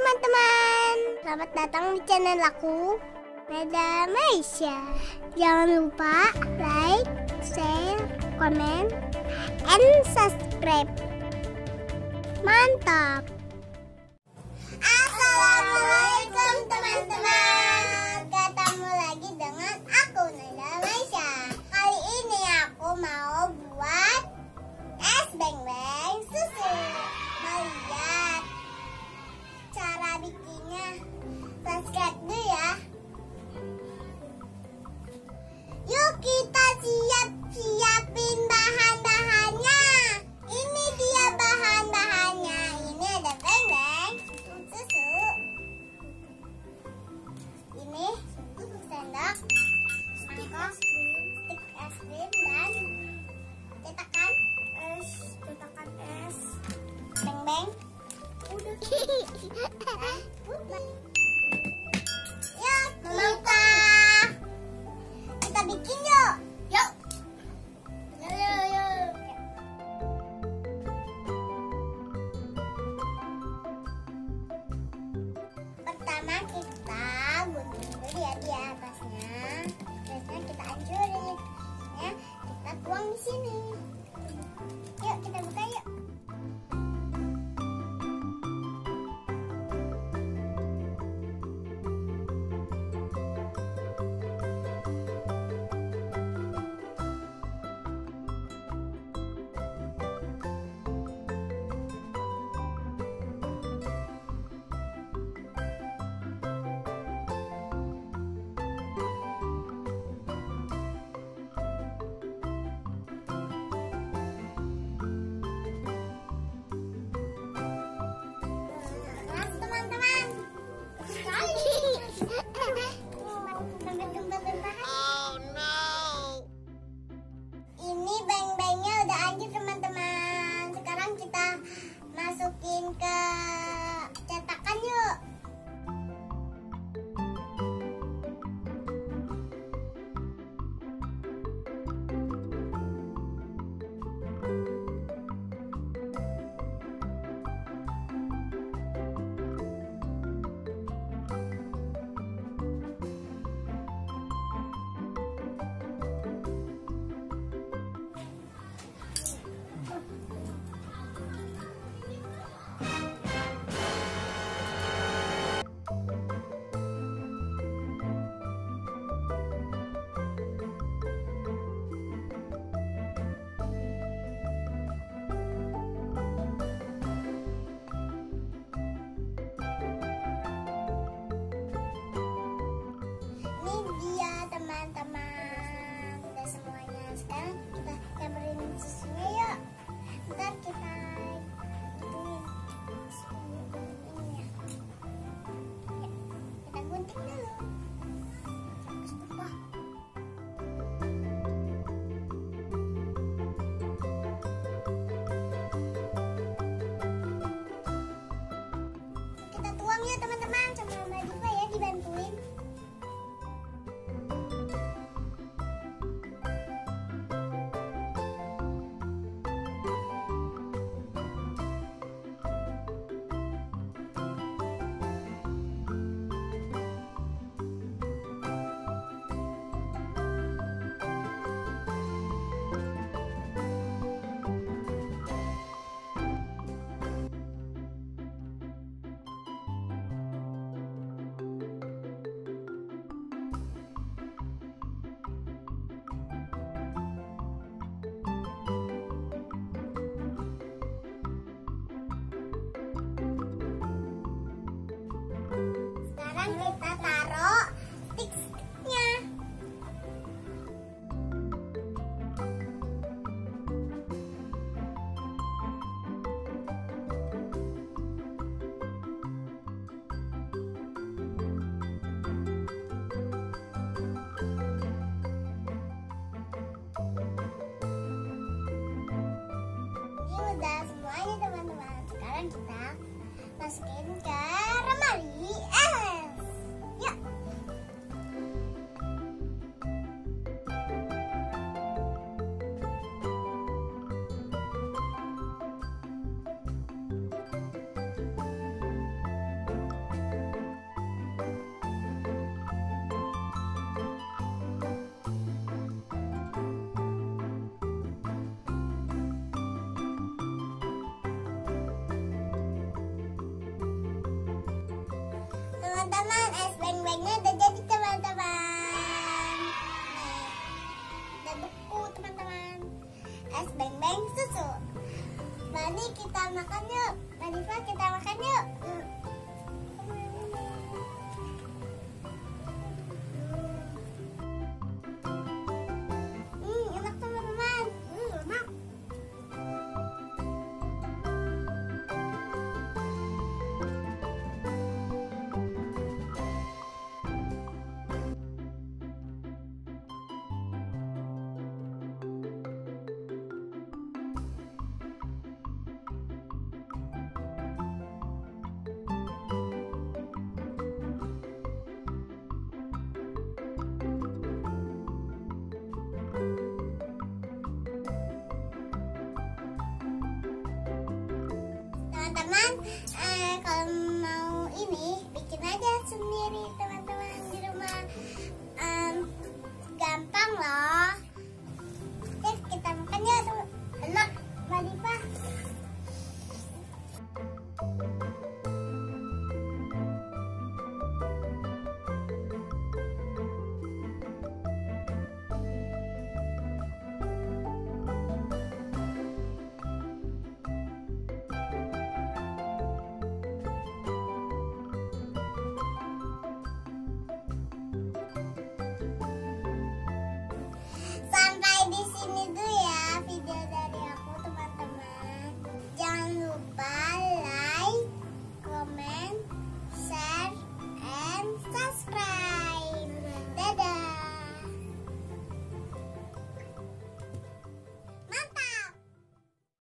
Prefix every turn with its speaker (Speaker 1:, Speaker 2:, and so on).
Speaker 1: teman-teman, selamat datang di channel aku, Myeshia. Jangan lupa like, share, komen, and subscribe. Mantap. Assalamualaikum teman-teman. Ketemu lagi dengan aku, Myeshia. Kali ini aku mau buat es Beng Susu. Mau lihat cara bikinnya? Subscribe dulu ya. Yuk kita siapin bahan-bahannya. Ini dia bahan-bahannya. Ini ada Beng Susu. Ini sendok, mangkok, stik es krim dan cetakan es Beng. Udah. Yuk, kita bikin yuk. Yuk. Pertama kita gunting dulu ya di atasnya. Terusnya kita hancurin. Ya, kita tuang di sini. Yuk kita buka yuk. Oh no. Ini beng-bengnya udah hancur teman-teman. Sekarang kita masukin ke cetakan yuk. Teman-teman, udah semuanya. Sekarang kita campurin susunya yuk. Ntar kita gituin ini ya. Kita gunting dulu. Kita tuang ya teman-teman, sama Mbak Diva ya, dibantuin. Sekarang kita taruh stick-sticknya. Ini udah semuanya teman-teman. Sekarang kita masukin ke lemari es. Yuk. teman-teman, es beng-bengnya udah jadi teman-teman. Nih, udah beku teman-teman. Es beng-beng susu. Mari kita makan yuk. Mari kita makan yuk. Enak teman-teman. Enak. Teman-teman, kalau mau ini bikin aja sendiri teman-teman di rumah, gampang loh.